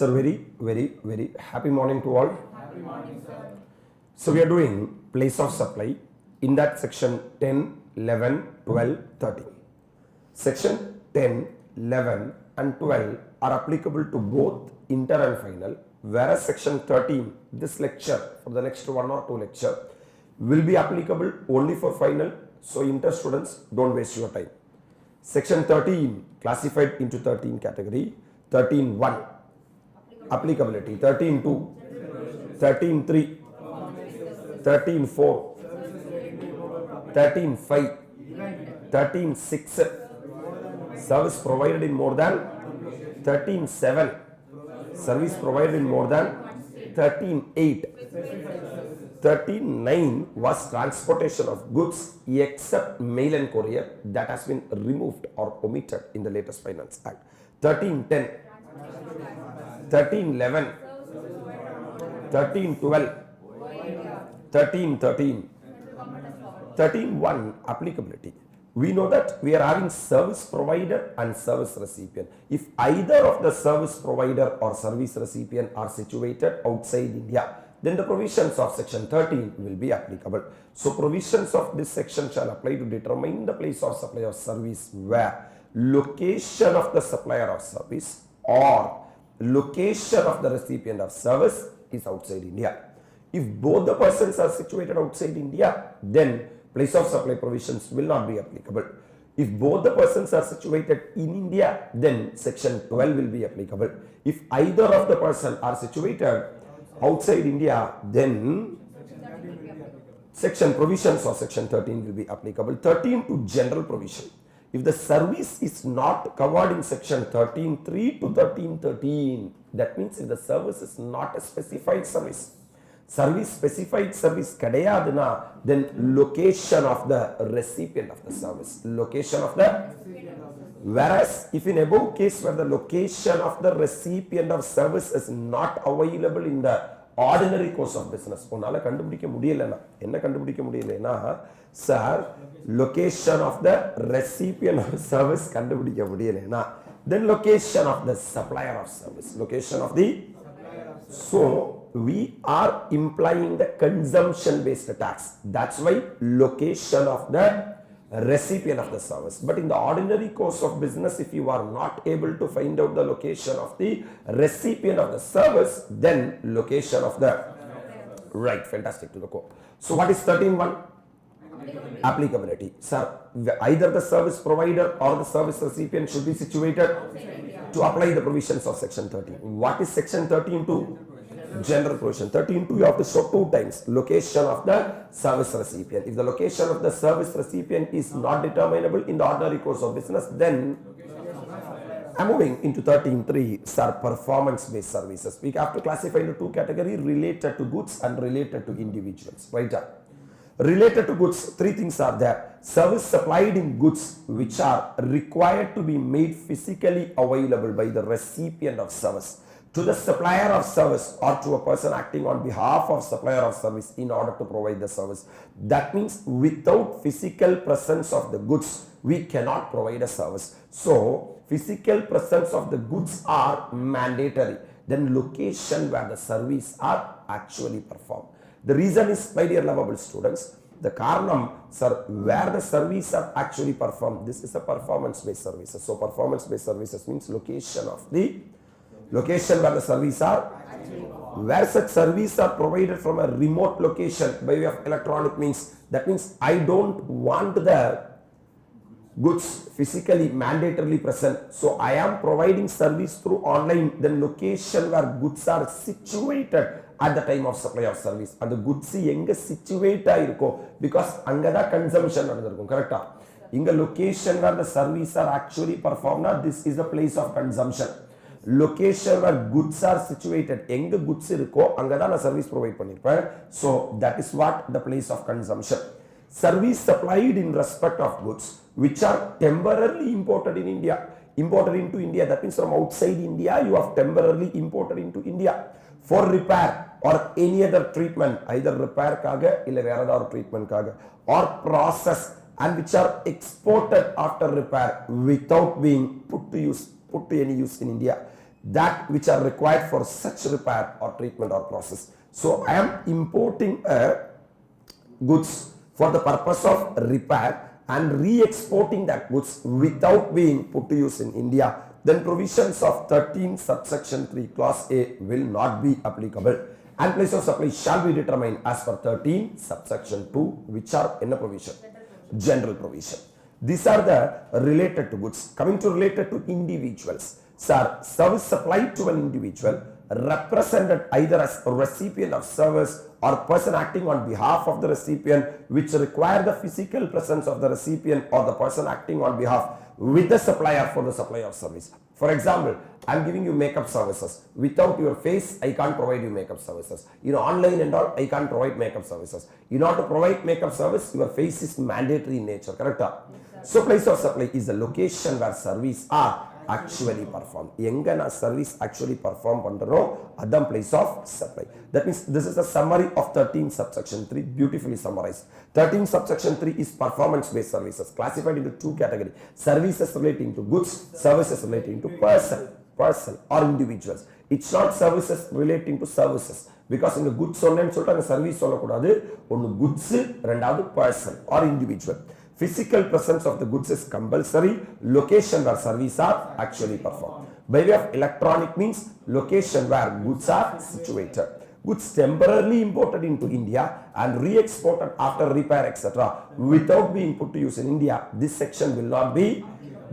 Sir, very happy morning to all. Happy morning, sir. So we are doing place of supply in that section 10, 11, 12, 13. Section 10, 11 and 12 are applicable to both inter and final, whereas section 13, this lecture for the next 1 or 2 lecture will be applicable only for final. So inter students, don't waste your time. Section 13 classified into 13 category, 13.1 applicability, 13.2, 13.3, 13.4, 13.5, 13.6, service provided in more than 13.7, service provided in more than 13.8, 13.9 was transportation of goods except mail and courier, that has been removed or omitted in the latest Finance Act. 13.10, 13.11, 13.12, 13.13, 13.1 applicability. We know that we are having service provider and service recipient. If either of the service provider or service recipient are situated outside India, then the provisions of section 13 will be applicable. So provisions of this section shall apply to determine the place of supply of service where location of the supplier of service or location of the recipient of service is outside India. If both the persons are situated outside India, then place of supply provisions will not be applicable. If both the persons are situated in India, then section 12 will be applicable. If either of the person are situated outside India, then section provisions of section 13 will be applicable. 13 to general provision. If the service is not covered in section 13.3 to 13.13, that means if the service is not a specified service, specified service kadayaduna, then location of the recipient of the service, location of the, whereas if in above case where the location of the recipient of service is not available in the ordinary course of business, உன்னால கண்டுபிடிக்க முடியலனா என்ன கண்டுபிடிக்க முடியலனா sir location of the recipient of service கண்டுபிடிக்க முடியலனா then location of the supplier of service, location of the, so we are implying the consumption based tax, that's why location of the recipient of the service. But in the ordinary course of business, if you are not able to find out the location of the recipient of the service, then location of the, right, fantastic to the core. So what is 13.1? Applicability. Sir, either the service provider or the service recipient should be situated to apply the provisions of section 13. What is section 13.2? General provision. 13.2 you have to show 2 times. Location of the service recipient. If the location of the service recipient is not determinable in the ordinary course of business, then I'm moving into 13.3. Sir, performance based services. We have to classify into 2 categories, related to goods and related to individuals. Right? Related to goods, 3 things are there. Service supplied in goods which are required to be made physically available by the recipient of service to the supplier of service or to a person acting on behalf of supplier of service in order to provide the service. That means without physical presence of the goods, we cannot provide a service. So physical presence of the goods are mandatory. Then location where the service are actually performed. The reason is, my dear lovable students, the karanam, sir, where the service are actually performed, this is a performance based services. So performance based services means location of the, location where the service are, where such service are provided from a remote location by way of electronic means. That means I don't want the goods physically mandatorily present, so I am providing service through online. Then location where goods are situated at the time of supply of service, and the goods enga situate irko, because angada consumption nadandirukum, correct? Inga location where the service are actually performed, this is the place of consumption. Location where goods are situated, enga goods irko angada na service provide pannirpen, so that is what the place of consumption. Service supplied in respect of goods which are temporarily imported in India, imported into India, that means from outside India you have temporarily imported into India for repair or any other treatment, either repair kaga illa vera or treatment kaga, or process, and which are exported after repair without being put to any use in India. that which are required for such repair or treatment or process. So I am importing goods for the purpose of repair and re-exporting that goods without being put to use in India, then provisions of 13 subsection 3 clause A will not be applicable, and place of supply shall be determined as per 13 subsection 2, which are in a provision, general provision. These are the related to goods. Coming to related to individuals, sir, service supplied to an individual represented either as a recipient of service or person acting on behalf of the recipient, which require the physical presence of the recipient or the person acting on behalf with the supplier for the supply of service. For example, I am giving you makeup services. Without your face, I can't provide you makeup services. Online and all, I can't provide makeup services. In order to provide makeup service, your face is mandatory in nature, correct? Yes, so place of supply is the location where service are actually performed. Enga service actually perform pandro, adam place of supply. That means this is the summary of 13 subsection 3, beautifully summarized. 13 subsection 3 is performance based services, classified into two categories: services relating to goods, services relating to person or individuals. It's not services relating to services, because in the goods and service goods person or individual. Physical presence of the goods is compulsory. Location where service are actually performed. By way of electronic means, location where goods are situated. Goods temporarily imported into India and re-exported after repair, etc., without being put to use in India. This section will not be,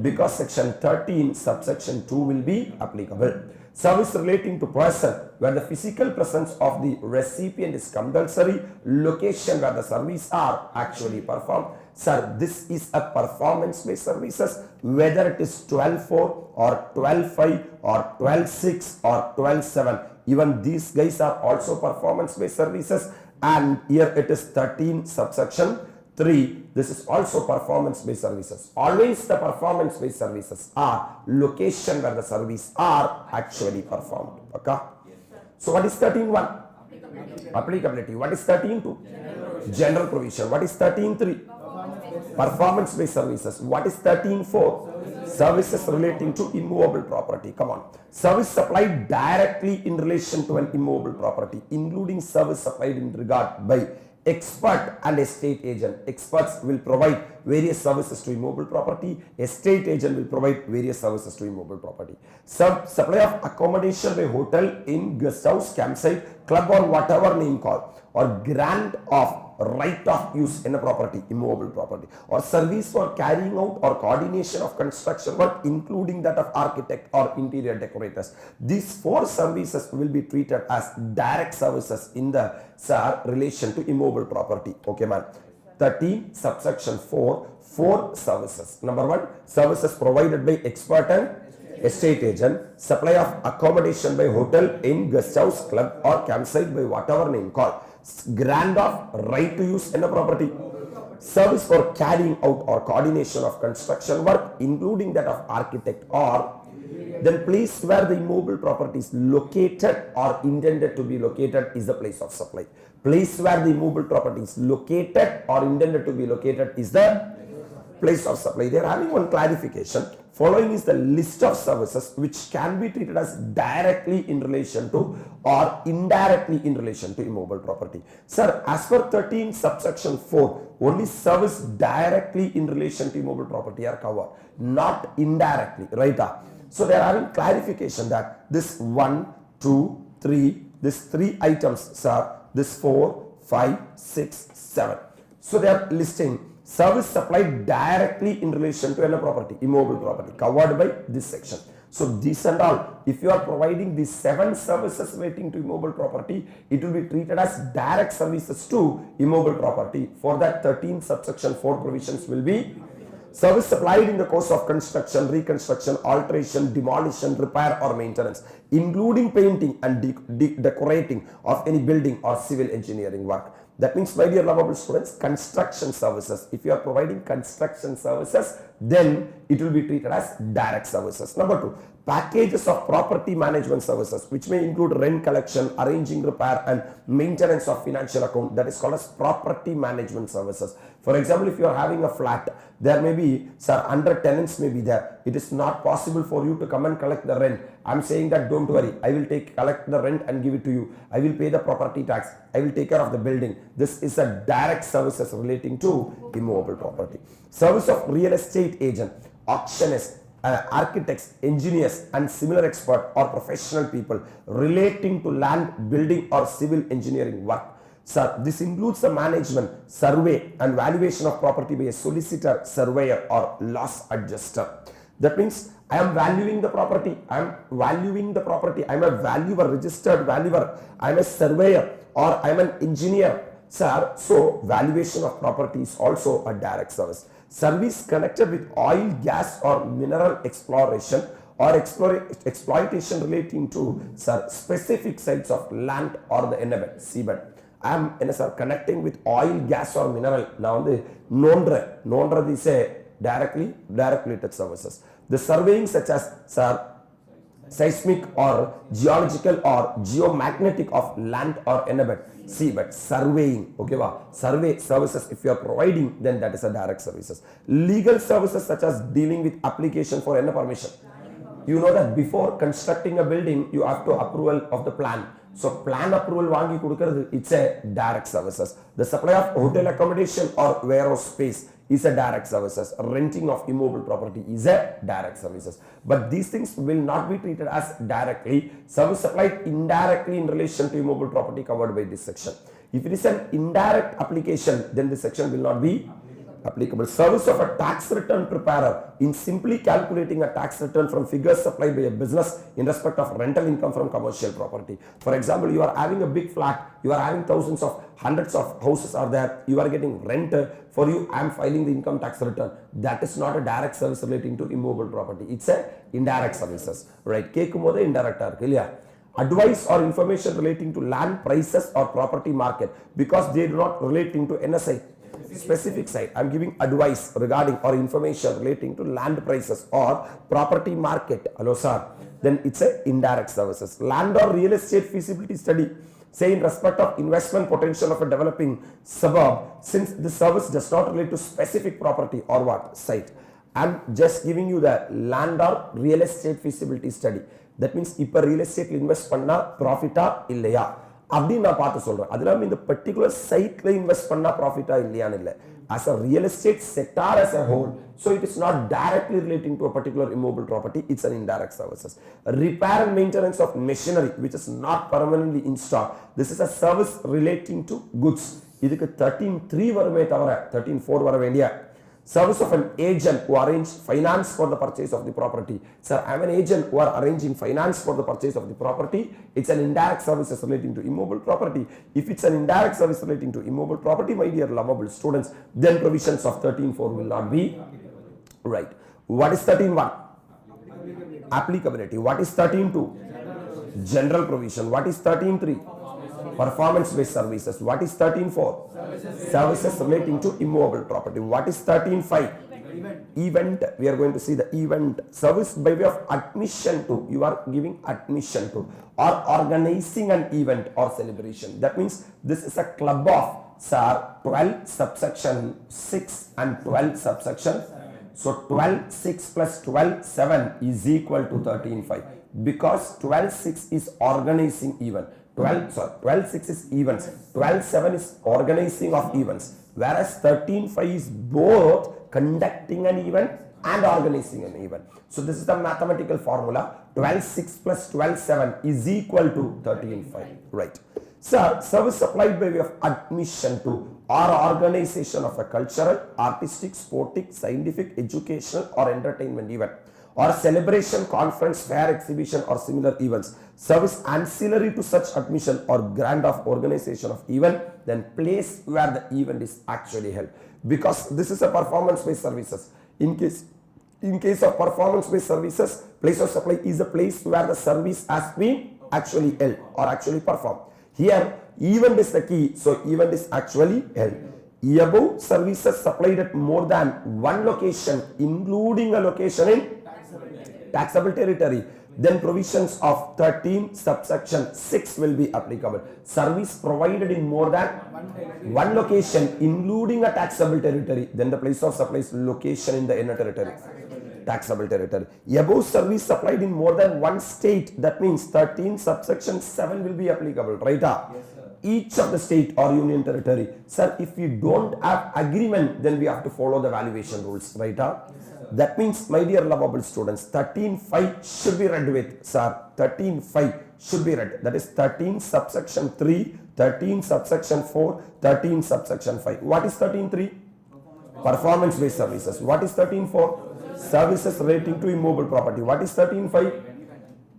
because section 13 subsection 2 will be applicable. Service relating to person where the physical presence of the recipient is compulsory. Location where the service are actually performed. Sir, this is a performance based services, whether it is 12.4 or 12.5 or 12.6 or 12.7. Even these guys are also performance based services, and here it is 13 subsection 3. This is also performance based services. Always the performance based services are location where the service are actually performed. Okay? So what is 13.1? Applicability. What is 13.2? General provision. What is 13.3? Performance based services. What is 13.4? Services relating to immovable property. Come on. Service supplied directly in relation to an immovable property, including service supplied in regard by expert and estate agent. Experts will provide various services to immovable property. Estate agent will provide various services to immovable property. Supply of accommodation by hotel, inn, guest house, campsite, club, or whatever name called, or grant of right of use in a property, immovable property, or service for carrying out or coordination of construction work, including that of architect or interior decorators. These 4 services will be treated as direct services in the relation to immovable property. Okay, man. 13 subsection 4 services. Number 1, services provided by expert and estate agent. Supply of accommodation by hotel, inn, guest house, club, or campsite by whatever name called. Grant of right to use in a property. Service for carrying out or coordination of construction work, including that of architect, or then place where the immovable property is located or intended to be located is the place of supply. Place where the immovable property is located or intended to be located is the place of supply. They are having one clarification. Following is the list of services which can be treated as directly in relation to or indirectly in relation to immovable property. Sir, as per 13 subsection 4, only service directly in relation to immovable property are covered, not indirectly, right? So they are having clarification that this 1, 2, 3, this 3 items, sir, this 4, 5, 6, 7. So they are listing service supplied directly in relation to any property, immovable property, covered by this section. So these and all, if you are providing these 7 services relating to immovable property, it will be treated as direct services to immovable property. For that, 13 subsection 4 provisions will be service supplied in the course of construction, reconstruction, alteration, demolition, repair, or maintenance, including painting and decorating of any building or civil engineering work. That means, my dear lovable students, construction services. If you are providing construction services, then it will be treated as direct services. Number 2, packages of property management services, which may include rent collection, arranging repair and maintenance of financial account, that is called as property management services. For example, if you are having a flat, there may be, sir, 100 tenants may be there. It is not possible for you to come and collect the rent. I'm saying that don't worry, I will collect the rent and give it to you. I will pay the property tax. I will take care of the building. This is a direct services relating to immovable property. Service of real estate agent, auctioneers, architects, engineers and similar expert or professional people relating to land, building or civil engineering work. Sir, this includes the management, survey and valuation of property by a solicitor, surveyor or loss adjuster. That means I am valuing the property. I am valuing the property. I am a valuer, registered valuer. I am a surveyor or I am an engineer. Sir, so valuation of property is also a direct service. Service connected with oil, gas or mineral exploration or exploitation relating to, sir, specific sites of land or the seabed. I am connecting with oil, gas or mineral. Now the nondra is a direct related services. The surveying such as, sir, seismic or geological or geomagnetic of land or seabed, surveying, okay, survey services if you are providing, then that is a direct services. Legal services such as dealing with application for any permission. You know that before constructing a building, you have to approval of the plan. So plan approval vaangi kudukirathu, it's a direct services. The supply of hotel accommodation or warehouse space is a direct services. Renting of immobile property is a direct services. But these things will not be treated as directly. Service supplied indirectly in relation to immobile property covered by this section. If it is an indirect application, then this section will not be applicable. Service of a tax return preparer in simply calculating a tax return from figures supplied by a business in respect of rental income from commercial property. For example, you are having a big flat, you are having hundreds of houses are there, you are getting rent. For you, I am filing the income tax return. That is not a direct service relating to immovable property. It's a indirect services, right? Kekumode indirect advice or information relating to land prices or property market, because they do not relating to NSI specific site. I am giving advice regarding or information relating to land prices or property market. Hello sir. Then it's a indirect services. Land or real estate feasibility study, say in respect of investment potential of a developing suburb, since the service does not relate to specific property or what site. I am just giving you the land or real estate feasibility study. That means இப்ப real estate invest பண்ணா profit இல்லையா அப்படின்னு நான் பார்த்து சொல்றேன். அதெல்லாம் இந்த particular siteல invest பண்ணா profit இல்லையான்னு இல்லை. As a real estate sector as a whole, so it is not directly relating to a particular immobile property, it's an indirect services. Repair and maintenance of machinery which is not permanently installed, this is a service relating to goods. இதுக்கு 13.3 வருமே தவிர 13.4 வர வேண்டிய. Service of an agent who arrange finance for the purchase of the property. Sir, I am an agent who are arranging finance for the purchase of the property. It's an indirect services relating to immobile property. If it's an indirect service relating to immobile property, my dear lovable students, then provisions of 13.4 will not be right. What is 13.1? Applicability. What is 13.2? General provision. What is 13.3? Performance-based services. What is 13.4? Services relating to immobile property. What is 13.5? Event. We are going to see the event. Service by way of admission to. You are giving admission to or organizing an event or celebration. That means this is a club of, sir, 12 subsection 6 and 12 subsection. So 12.6 plus 12.7 is equal to 13.5 because 12.6 is organizing event. 12.6 is events, 12.7 is organizing of events, whereas 13.5 is both conducting an event and organizing an event. So this is the mathematical formula. 12.6 plus 12.7 is equal to 13.5, right? Sir, service supplied by way of admission to or organization of a cultural, artistic, sporting, scientific, educational or entertainment event, or celebration, conference, fair, exhibition or similar events. Service ancillary to such admission or grant of organization of event, then place where the event is actually held. Because this is a performance-based services. In case of performance-based services, place of supply is a place where the service has been actually held or actually performed. Here, event is the key, so event is actually held. Above services supplied at more than one location, including a location in taxable territory. then provisions of 13 subsection 6 will be applicable. Service provided in more than one location including a taxable territory, then the place of supply is location in the inner territory. Taxable territory. Above service supplied in more than one state, that means 13 subsection 7 will be applicable, right? Yes, each of the state or union territory. Sir, if we don't have agreement, then we have to follow the valuation rules, right? That means, my dear lovable students, 13.5 should be read with, sir. 13.5 should be read. That is 13 subsection 3, 13 subsection 4, 13 subsection 5. What is 13.3? Performance-based services. What is 13.4? Services relating to immobile property. What is 13.5?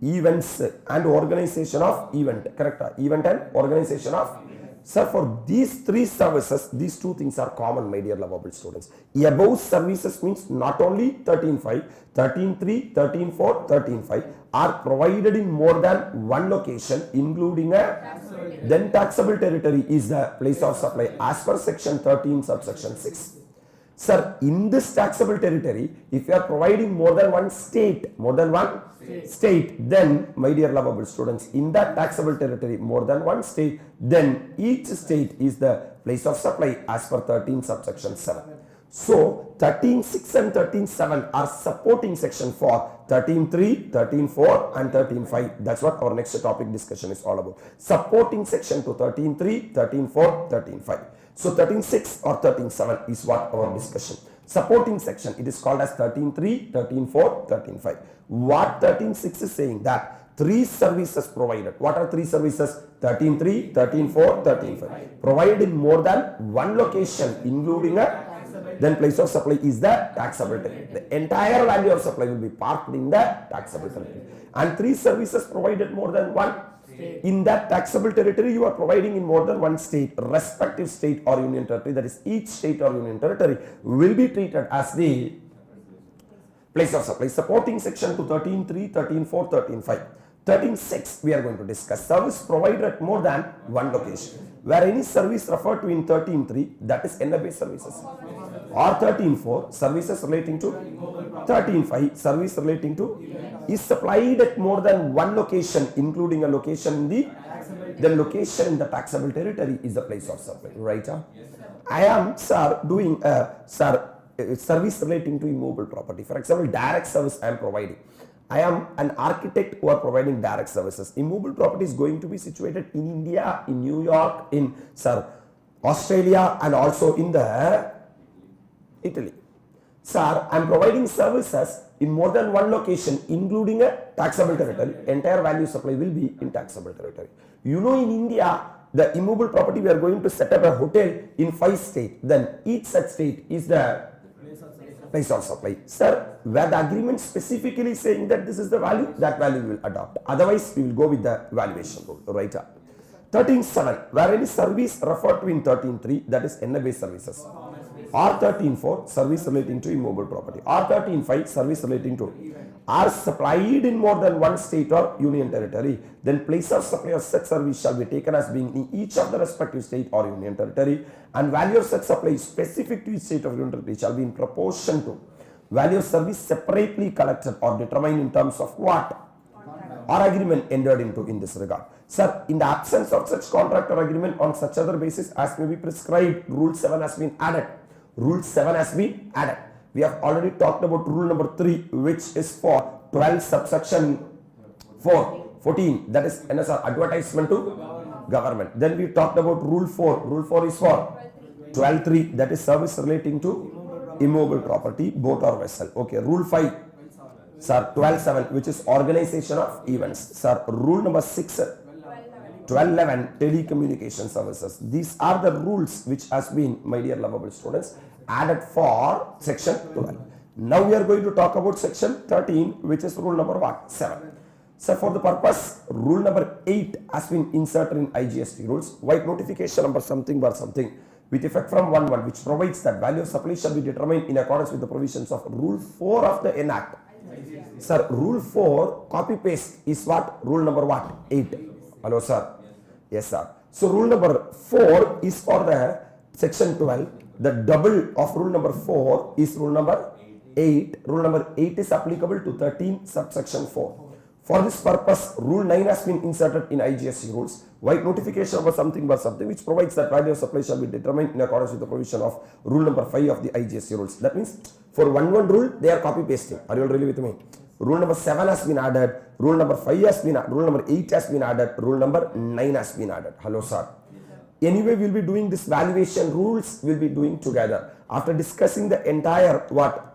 Events and organization of event. Correct? Event and organization of. Sir, for these three services, these two things are common, my dear lovable students. Above services means not only 13.5, 13.3, 13.4, 13.5 are provided in more than one location, including a then taxable territory is the place of supply as per section 13 subsection 6. Sir, in this taxable territory, if you are providing more than one state, then, my dear lovable students, in that taxable territory, more than one state, then each state is the place of supply as per 13 subsection 7. So, 13.6 and 13.7 are supporting section for 13.3, 13.4 and 13.5. That's what our next topic discussion is all about. Supporting section to 13.3, 13.4, 13.5. So 13.6 or 13.7 is what our discussion. Supporting section, it is called as 13.3, 13.4, 13.5. What 13.6 is saying that three services provided. What are three services? 13.3, 13.4, 13.5. Provided in more than one location, including a then place of supply is the taxable territory. The entire value of supply will be parked in the taxable territory. And three services provided more than one. In that taxable territory, you are providing in more than one state, respective state or union territory, that is each state or union territory will be treated as the place of supply. Supporting section to 13.3, 13.4, 13.5. 13.6 we are going to discuss. Service provided at more than one location. Where any service referred to in 13.3, that is NA-based services. Or 13.4, services relating to 13.5, service relating to is supplied at more than one location, including a location in the then location in the taxable territory is the place of supply, right? I am, sir, doing service relating to immobile property. For example, direct service I am providing. I am an architect who are providing direct services. Immobile property is going to be situated in India, in New York, in Australia, and also in the Italy. Sir, I am providing services in more than one location, including a taxable territory. Entire value supply will be in taxable territory. You know, in India, the immobile property, we are going to set up a hotel in 5 states. Then each such state is the place of supply. Sir, where the agreement specifically saying that this is the value, that value we will adopt. Otherwise, we will go with the valuation rule, right? 13.7, where any service referred to in 13.3, that is NA-based services. Or 13.4, service relating to immobile property. Or 13.5, service relating to are supplied in more than one state or union territory, then place of supply of such service shall be taken as being in each of the respective state or union territory, and value of such supply specific to each state or union territory shall be in proportion to value of service separately collected or determined in terms of what? Or agreement entered into in this regard. Sir, in the absence of such contract or agreement on such other basis as may be prescribed, Rule 7 has been added. Rule 7 has been added. We have already talked about rule number 3, which is for 12 subsection 4, 14, that is NSR, advertisement to government. Then we talked about rule 4. Rule 4 is for 12.3, that is service relating to immobile property, boat or vessel. Okay, rule 5, sir, 12.7, which is organization of events. Sir, rule number 6, 12.11, telecommunication services. These are the rules which has been, my dear lovable students, added for section 12. Now we are going to talk about section 13, which is rule number what? 7. So for the purpose, rule number 8 has been inserted in IGST rules. White notification number something bar something with effect from 1/1, which provides that value of supply shall be determined in accordance with the provisions of rule 4 of the Enact. Sir, rule 4 copy paste is what? Rule number what? 8. Hello sir. Yes sir. So rule number 4 is for the section 12. The double of rule number 4 is rule number 8. Rule number 8 is applicable to 13 subsection 4. For this purpose, Rule 9 has been inserted in IGST rules. White notification about something but something, which provides that value of supply shall be determined in accordance with the provision of Rule number 5 of the IGST rules. That means for one rule, they are copy pasting. Are you all really with me? Rule number 7 has been added. Rule number 5 has been added. Rule number 8 has been added. Rule number 9 has been added. Hello, sir. Anyway, we'll be doing this valuation rules, we'll be doing together. After discussing the entire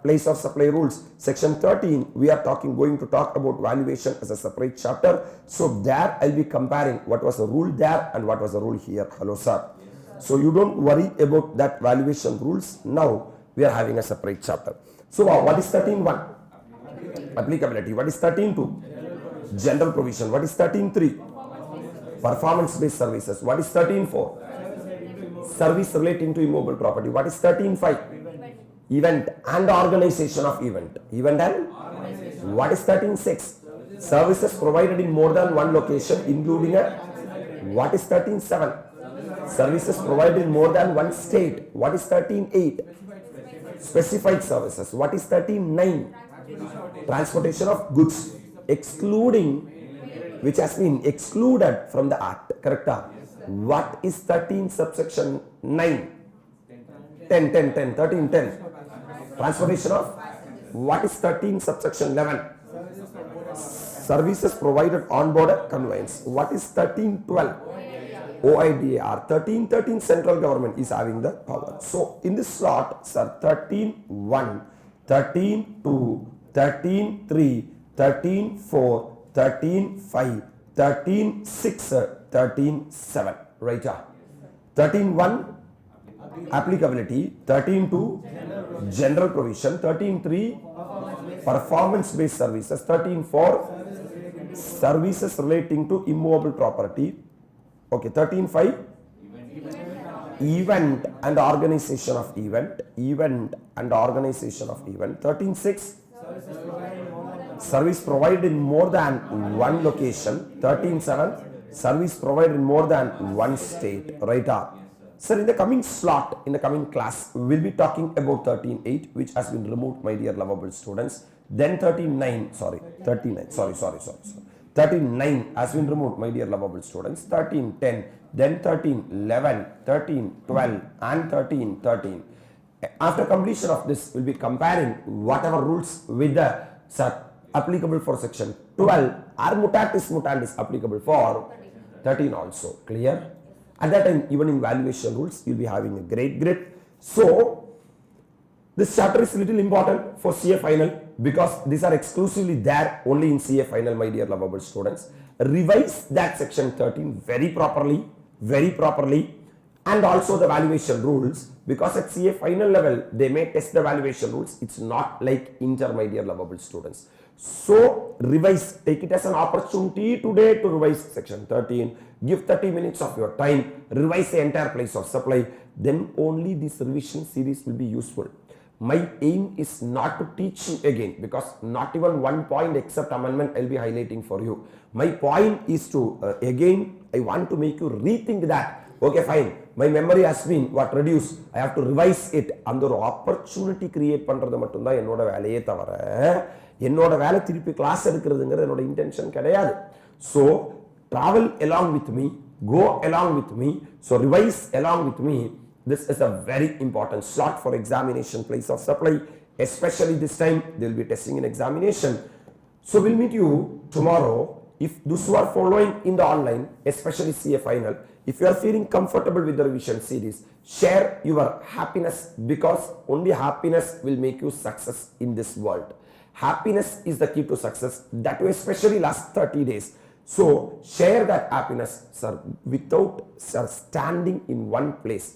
place of supply rules, section 13, we are going to talk about valuation as a separate chapter. So there I'll be comparing what was the rule there and what was the rule here. Hello, sir. So you don't worry about that valuation rules. Now we are having a separate chapter. So what is 13.1? Applicability. What is 13.2? General provision. What is 13.3? Performance-based services. What is 13.4? Service relating to immovable property. What is 13.5? Event and organization of event. Event and? What is 13.6? Services provided in more than one location including a? What is 13.7? Services provided in more than one state. What is 13.8? Specified services. What is 13.9? Transportation of goods excluding, which has been excluded from the act. Correct? What is 13 subsection 9? 13.10. Transportation of? What is 13 subsection 11? Services provided on board a conveyance. What is 13.12? OIDAR. 13.13 central government is having the power. So in this slot, sir, 13.1, 13.2, 13.3, 13.4, 13.5, 13.6, 13.7. Right? 13.1 applicability, 13.2 general provision, 13.3 performance-based services, 13.4 services relating to immovable property. Okay, 13.5 event and organization of event. 13.6 service provided in more than one location. 13.7 service provided in more than one state. Right? Sir, in the coming slot, in the coming class, we will be talking about 13.8, which has been removed, my dear lovable students. Then 13.9 has been removed, my dear lovable students. 13.10, then 13.11, 13.12 and 13.13. After completion of this, we will be comparing whatever rules with the applicable for section 12 or mutatis mutandis applicable for 13 also. Clear? At that time, even in valuation rules, you will be having a great grid. So, this chapter is little important for CA final because these are exclusively there only in CA final, my dear lovable students. Revise that section 13 very properly, and also the valuation rules, because at CA final level, they may test the valuation rules. It's not like inter, my dear lovable students. So, revise, take it as an opportunity today to revise section 13. Give 30 minutes of your time, revise the entire place of supply. Then only this revision series will be useful. My aim is not to teach you again, because not even one point except amendment I will be highlighting for you. My point is to, again, I want to make you rethink that. Okay, fine. My memory has been reduced. I have to revise it. And the opportunity create பண்றது மட்டும் தான் என்னோட வேலையே தவிர என்னோட வேலை திருப்பி class எடுக்கிறதுங்கிறது என்னோட இன்டென்ஷன் கிடையாது. So travel along with me, go along with me, so revise along with me. This is a very important slot for examination place of supply, especially this time they will be testing in examination. So we'll meet you tomorrow. If those who are following in the online, especially CA final, if you are feeling comfortable with the revision series, share your happiness, because only happiness will make you success in this world. Happiness is the key to success, that way especially last 30 days. So share that happiness, sir, without standing in one place.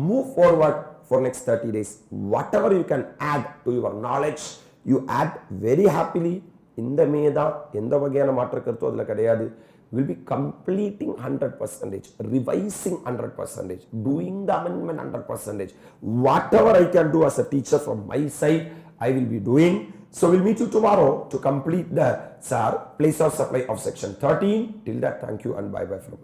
Move forward for next 30 days. Whatever you can add to your knowledge, you add very happily. இந்த மேதா எந்த வகையான மாற்ற கருத்தோ அதில் கிடையாது. Will be completing 100%, revising 100%, doing the amendment 100%. Whatever I can do as a teacher from my side, I will be doing. So we'll meet you tomorrow to complete the place of supply of section 13. Till that, thank you and bye-bye from me.